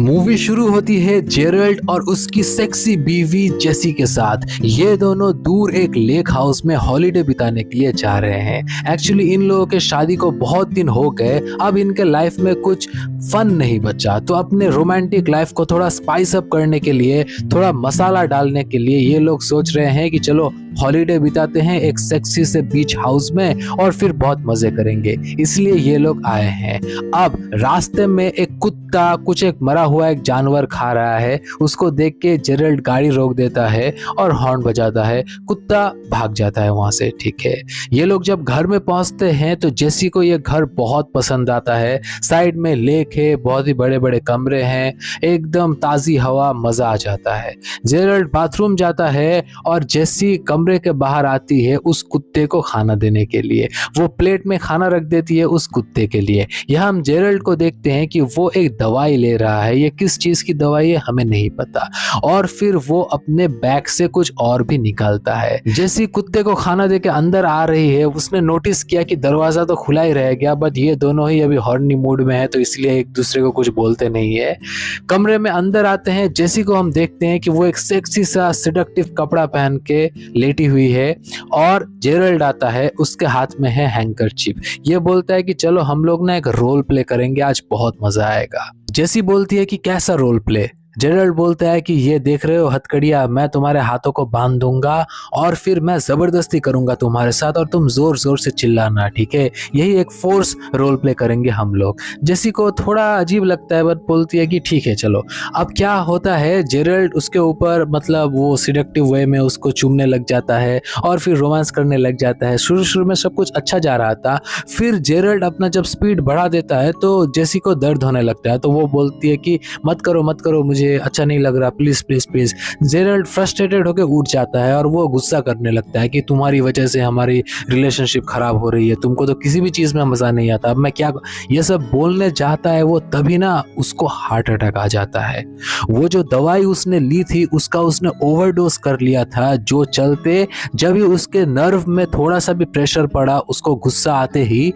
Movie शुरू होती है जेरल्ड और उसकी सेक्सी बीवी जेसी के साथ। ये दोनों दूर एक लेक हाउस में हॉलिडे बिताने के लिए जा रहे हैं। एक्चुअली इन लोगों के शादी को बहुत दिन हो गए, अब इनके लाइफ में कुछ फन नहीं बचा, तो अपने रोमांटिक लाइफ को थोड़ा स्पाइस अप करने के लिए, थोड़ा मसाला डालने के लिए ये लोग सोच रहे हैं कि चलो हॉलिडे बिताते हैं एक सेक्सी से बीच हाउस में और फिर बहुत मजे करेंगे, इसलिए ये लोग आए हैं। अब रास्ते में एक कुत्ता कुछ एक मरा हुआ एक जानवर खा रहा है, उसको देख के जेरल्ड गाड़ी रोक देता है और हॉर्न बजाता है, कुत्ता भाग जाता है वहां से। ठीक है, ये लोग जब घर में पहुंचते हैं तो जेसी को ये घर बहुत पसंद आता है। साइड में लेक है, बहुत ही बड़े बड़े कमरे हैं, एकदम ताजी हवा, मजा आ जाता है। जेरल्ड बाथरूम जाता है और जेसी कमरे के बाहर आती है उस कुत्ते को खाना देने के लिए। वो प्लेट में खाना रख देती है उस कुत्ते के लिए। यहाँ हम जेरल्ड को देखते हैं कि वो एक दवाई ले रहा है, ये किस चीज की दवाई है हमें नहीं पता, और फिर वो अपने बैग से कुछ और भी निकालता है। जैसी कुत्ते को खाना देके अंदर आ रही है, उसने नोटिस किया कि दरवाजा तो खुला ही रह गया, बट ये दोनों ही अभी हॉर्नी मूड में है तो इसलिए एक दूसरे को कुछ बोलते नहीं है। कमरे में अंदर आते हैं, जेसी को हम देखते हैं कि वो एक सेक्सी सा सेडक्टिव कपड़ा पहन के लेटी हुई है, और जेरल्ड आता है, उसके हाथ में है हैंकरचीफ। ये बोलता है कि चलो हम लोग ना एक रोल प्ले करेंगे, आज बहुत मजा आएगा। जेसी बोलती है कि कैसा रोल प्ले? जेरल्ड बोलता है कि ये देख रहे हो हथकड़िया, मैं तुम्हारे हाथों को बांध दूंगा और फिर मैं जबरदस्ती करूंगा तुम्हारे साथ और तुम जोर जोर से चिल्लाना, ठीक है? यही एक फोर्स रोल प्ले करेंगे हम लोग। जेसी को थोड़ा अजीब लगता है, बट बोलती है कि ठीक है चलो। अब क्या होता है, जेरल्ड उसके ऊपर मतलब वो सिडक्टिव वे में उसको चूमने लग जाता है और फिर रोमांस करने लग जाता है। शुरू शुरू में सब कुछ अच्छा जा रहा था, फिर जेरल्ड अपना जब स्पीड बढ़ा देता है तो जेसी को दर्द होने लगता है, तो वो बोलती है कि मत करो मुझे अच्छा नहीं लग रहा, please please please. Gerald frustrated होकर उठ जाता है और वो गुस्सा करने लगता है कि तुम्हारी वजह से हमारी रिलेशनशिप खराब हो रही है, तुमको तो किसी भी चीज में मजा नहीं आता, अब मैं क्या, ये सब बोलने चाहता है वो, तभी ना उसको हार्ट अटैक आ जाता है। वो जो दवाई उसने ली थी उसका उसने ओवरडोज कर लिया था, जो चलते जब ही उसके नर्व में थोड़ा सा भी प्रेशर पड़ा, उसको गुस्सा आते ही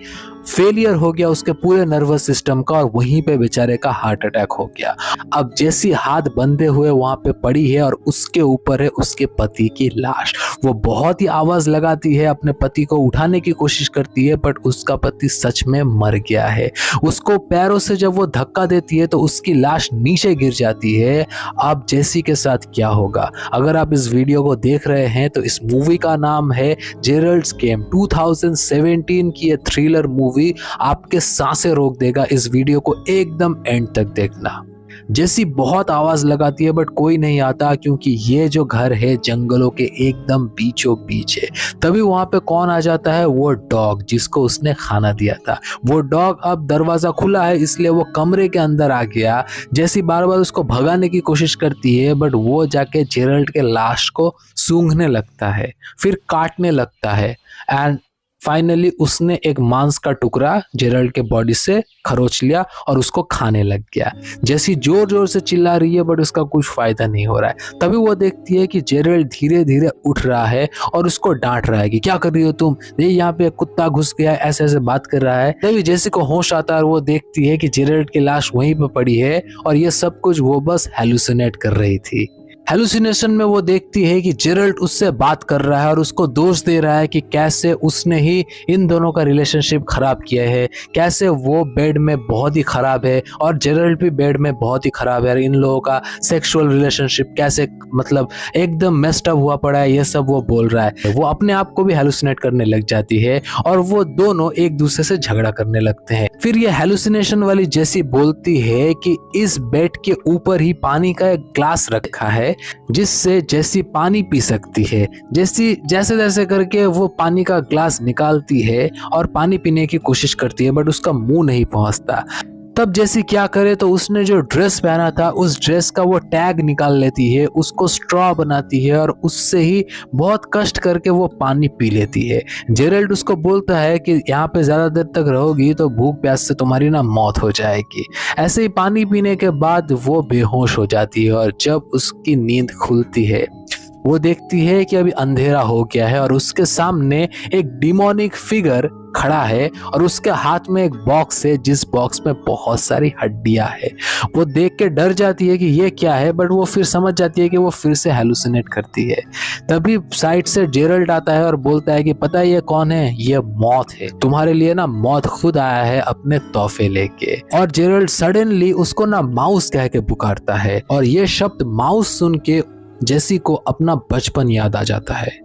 फेलियर हो गया उसके पूरे नर्वस सिस्टम का, और वहीं पे बेचारे का हार्ट अटैक हो गया। अब जैसी हाथ बंधे हुए वहां पे पड़ी है और उसके ऊपर है उसके पति की लाश। वो बहुत ही आवाज लगाती है, अपने पति को उठाने की कोशिश करती है, बट उसका पति सच में मर गया है। उसको पैरों से जब वो धक्का देती है तो उसकी लाश नीचे गिर जाती है। अब जेसी के साथ क्या होगा? अगर आप इस वीडियो को देख रहे हैं तो इस मूवी का नाम है जेरल्ड्स गेम। 2017 की ये थ्रिलर मूवी आपके सांसें रोक देगा। इस वीडियो को एकदम एंड तक देखना। जेसी बहुत आवाज लगाती है बट कोई नहीं आता, क्योंकि ये जो घर है जंगलों के एकदम बीचों बीच है। तभी वहां पे कौन आ जाता है? वो डॉग जिसको उसने खाना दिया था। वो डॉग, अब दरवाजा खुला है इसलिए वो कमरे के अंदर आ गया। जेसी बार बार उसको भगाने की कोशिश करती है, बट वो जाके जेरल्ड के लाश को सूंघने लगता है, फिर काटने लगता है, एंड फाइनली उसने एक मांस का टुकड़ा जेरल्ड के बॉडी से खरोच लिया और उसको खाने लग गया। जैसी जोर जोर से चिल्ला रही है बट उसका कुछ फायदा नहीं हो रहा है। तभी वो देखती है कि जेरल्ड धीरे धीरे उठ रहा है और उसको डांट रहा है कि क्या कर रही हो तुम, ये यहाँ पे कुत्ता घुस गया है, ऐसे ऐसे बात कर रहा है। तभी जैसी को होश आता है और वो देखती है कि जेरल्ड की लाश वहीं पे पड़ी है और ये सब कुछ वो बस हेलुसिनेट कर रही थी। हेलुसिनेशन में वो देखती है कि जेरल्ड उससे बात कर रहा है और उसको दोष दे रहा है कि कैसे उसने ही इन दोनों का रिलेशनशिप खराब किया है, कैसे वो बेड में बहुत ही खराब है और जेरल्ड भी बेड में बहुत ही खराब है, इन लोगों का सेक्सुअल रिलेशनशिप कैसे मतलब एकदम मेस्ड अप हुआ पड़ा है, ये सब वो बोल रहा है। वो अपने आप को भी हेलुसिनेट करने लग जाती है और वो दोनों एक दूसरे से झगड़ा करने लगते हैं। फिर ये हेलुसिनेशन वाली जेसी बोलती है कि इस बेड के ऊपर ही पानी का एक ग्लास रखा है जिससे जेसी पानी पी सकती है। जेसी जैसे जैसे करके वो पानी का ग्लास निकालती है और पानी पीने की कोशिश करती है, बट उसका मुंह नहीं पहुंचता। तब जेसी क्या करे, तो उसने जो ड्रेस पहना था उस ड्रेस का वो टैग निकाल लेती है, उसको स्ट्रॉ बनाती है और उससे ही बहुत कष्ट करके वो पानी पी लेती है। जेरल्ड उसको बोलता है कि यहाँ पे ज्यादा देर तक रहोगी तो भूख प्यास से तुम्हारी ना मौत हो जाएगी। ऐसे ही पानी पीने के बाद वो बेहोश हो जाती है और जब उसकी नींद खुलती है वो देखती है कि अभी अंधेरा हो गया है और उसके सामने एक डिमोनिक फिगर खड़ा है और उसके हाथ में एक बॉक्स है जिस बॉक्स में बहुत सारी हड्डियां है। वो देख के डर जाती है कि ये क्या है, बट वो फिर समझ जाती है कि वो फिर से हेलुसिनेट करती है। तभी साइड से जेरल्ड आता है और बोलता है कि पता है ये कौन है, ये मौत है, तुम्हारे लिए ना मौत खुद आया है अपने तोहफे लेके। और जेरल्ड सडनली उसको ना माउस कह के पुकारता है और ये शब्द माउस सुन के जेसी को अपना बचपन याद आ जाता है,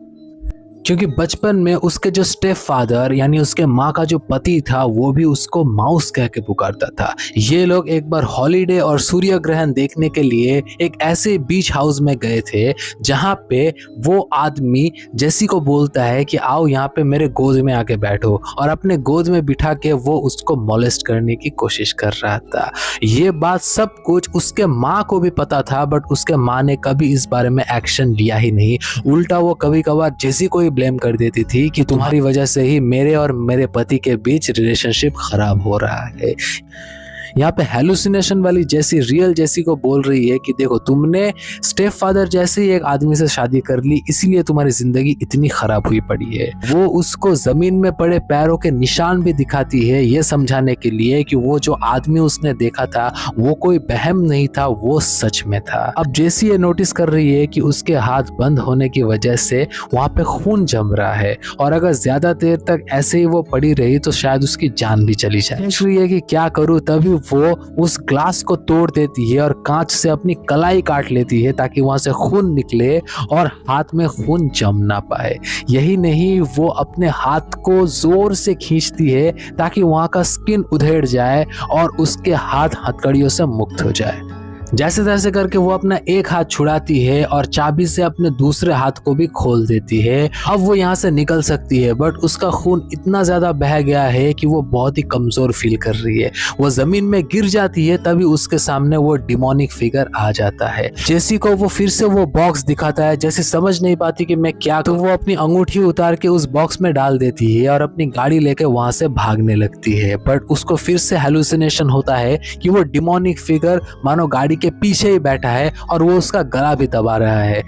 क्योंकि बचपन में उसके जो स्टेप फादर यानी उसके माँ का जो पति था वो भी उसको माउस कह के पुकारता था। ये लोग एक बार हॉलीडे और सूर्य ग्रहण देखने के लिए एक ऐसे बीच हाउस में गए थे जहाँ पे वो आदमी जेसी को बोलता है कि आओ यहाँ पे मेरे गोद में आके बैठो, और अपने गोद में बिठा के वो उसको मोलेस्ट करने की कोशिश कर रहा था। ये बात सब कुछ उसके माँ को भी पता था, बट उसके माँ ने कभी इस बारे में एक्शन लिया ही नहीं। उल्टा वो कभी कभार जेसी को ब्लेम कर देती थी कि तुम्हारी वजह से ही मेरे और मेरे पति के बीच रिलेशनशिप खराब हो रहा है। यहाँ पे हेलुसिनेशन वाली जेसी रियल जेसी को बोल रही है कि देखो तुमने स्टेप फादर जैसे ही एक आदमी से शादी कर ली, इसीलिए तुम्हारी जिंदगी इतनी खराब हुई पड़ी है। वो उसको जमीन में पड़े पैरों के निशान भी दिखाती है ये समझाने के लिए कि वो जो आदमी उसने देखा था वो कोई बहम नहीं था, वो सच में था। अब जेसी ये नोटिस कर रही है कि उसके हाथ बंद होने की वजह से वहां पे खून जम रहा है, और अगर ज्यादा देर तक ऐसे ही वो पड़ी रही तो शायद उसकी जान भी चली जाए। सोच रही है कि क्या करूं, तभी वो उस ग्लास को तोड़ देती है और कांच से अपनी कलाई काट लेती है ताकि वहां से खून निकले और हाथ में खून जम ना पाए। यही नहीं, वो अपने हाथ को जोर से खींचती है ताकि वहां का स्किन उधेड़ जाए और उसके हाथ हथकड़ियों से मुक्त हो जाए। जैसे तैसे करके वो अपना एक हाथ छुड़ाती है और चाबी से अपने दूसरे हाथ को भी खोल देती है। अब वो यहाँ से निकल सकती है, बट उसका खून इतना ज्यादा बह गया है कि वो बहुत ही कमजोर फील कर रही है। वो जमीन में गिर जाती है, तभी उसके सामने वो डिमोनिक फिगर आ जाता है। जेसी को वो फिर से वो बॉक्स दिखाता है। जैसे समझ नहीं पाती कि मैं क्या, तो वो अपनी अंगूठी उतार के उस बॉक्स में डाल देती है और अपनी गाड़ी लेके वहां से भागने लगती है। बट उसको फिर से हेलुसिनेशन होता है कि वो डिमोनिक फिगर मानो गाड़ी के पीछे ही बैठा है और वो उसका गला भी दबा रहा है।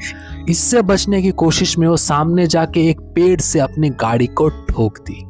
इससे बचने की कोशिश में वो सामने जाके एक पेड़ से अपनी गाड़ी को ठोक दी,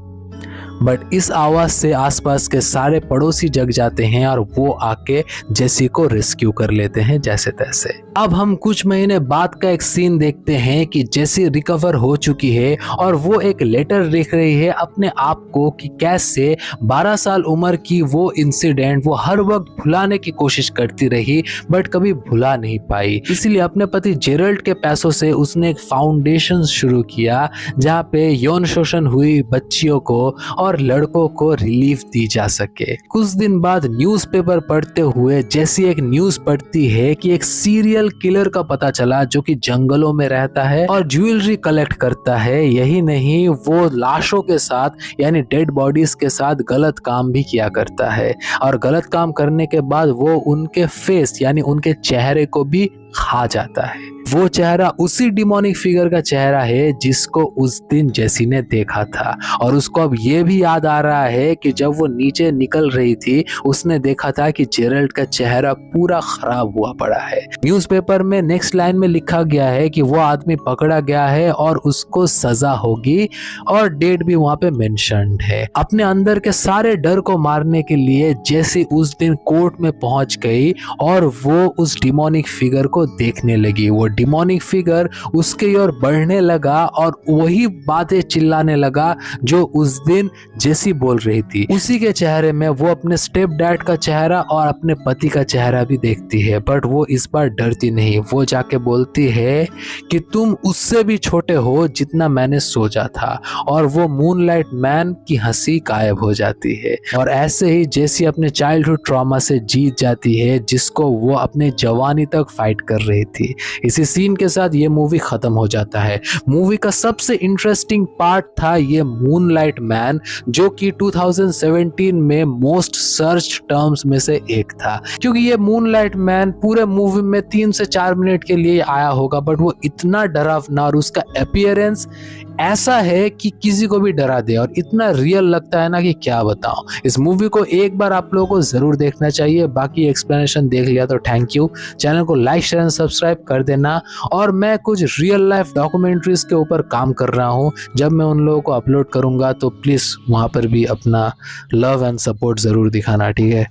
बट इस आवाज से आसपास के सारे पड़ोसी जग जाते हैं और वो आके जेसी को रेस्क्यू कर लेते हैं जैसे तैसे। अब हम कुछ महीने बाद का एक सीन देखते हैं कि जेसी रिकवर हो चुकी है और वो एक लेटर लिख रही है अपने आप को कि कैसे 12 साल उम्र की वो इंसिडेंट वो हर वक्त भुलाने की कोशिश करती रही बट कभी भुला नहीं पाई। इसीलिए अपने पति जेरल्ड के पैसों से उसने एक फाउंडेशन शुरू किया जहाँ पे यौन शोषण हुई बच्चियों को और लड़कों को रिलीफ दी जा सके। कुछ दिन बाद न्यूज़पेपर पढ़ते हुए जेसी एक न्यूज़ पढ़ती है कि एक सीरियल किलर का पता चला जो कि जंगलों में रहता है और ज्वेलरी कलेक्ट करता है। यही नहीं, वो लाशों के साथ यानी डेड बॉडीज के साथ गलत काम भी किया करता है और गलत काम करने के बाद वो उनके फेस यानी उनके चेहरे को भी खा जाता है। वो चेहरा उसी डिमोनिक फिगर का चेहरा है जिसको उस दिन जेसी ने देखा था और उसको अब ये भी याद आ रहा है कि जब वो नीचे निकल रही थी उसने देखा था कि जेरल्ड का चेहरा पूरा खराब हुआ पड़ा है। न्यूज़पेपर में नेक्स्ट लाइन में लिखा गया है कि वो आदमी पकड़ा गया है और उसको सजा होगी और डेट भी वहां पे मेंशन्ड है। अपने अंदर के सारे डर को मारने के लिए जेसी उस दिन कोर्ट में पहुंच गई और वो उस डिमोनिक फिगर को देखने लगी। वो डिमोनिक फिगर उसके ओर बढ़ने लगा और वही बातें चिल्लाने लगा जो उस दिन जेसी बोल रही थी। उसी के चेहरे में वो अपने स्टेप डैड का चेहरा और अपने पति का चेहरा भी देखती है, बट वो इस बार डरती नहीं। वो जाके बोलती है कि तुम उससे भी छोटे हो जितना मैंने सोचा था, और वो मूनलाइट मैन की हंसी गायब हो जाती है। और ऐसे ही जेसी अपने चाइल्डहुड ट्रॉमा से जीत जाती है जिसको वो अपने जवानी तक फाइट कर रही थी। इसी सीन के साथ ये मूवी खत्म हो जाता है। मूवी का सबसे इंटरेस्टिंग पार्ट था ये मूनलाइट मैन, जो कि 2017 में मोस्ट सर्च टर्म्स में से एक था, क्योंकि ये मूनलाइट मैन पूरे मूवी में 3 से 4 मिनट के लिए आया होगा, बट वो इतना डरावना और उसका अपीयरेंस ऐसा है कि किसी को भी डरा दे और इतना रियल लगता है ना कि क्या बताऊं। इस मूवी को एक बार आप लोगों को जरूर देखना चाहिए। बाकी एक्सप्लेनेशन देख लिया तो थैंक यू। चैनल को लाइक शेयर एंड सब्सक्राइब कर देना। करना। और मैं कुछ रियल लाइफ डॉक्यूमेंट्रीज के ऊपर काम कर रहा हूँ, जब मैं उन लोगों को अपलोड करूँगा तो प्लीज़ वहाँ पर भी अपना लव एंड सपोर्ट ज़रूर दिखाना, ठीक है।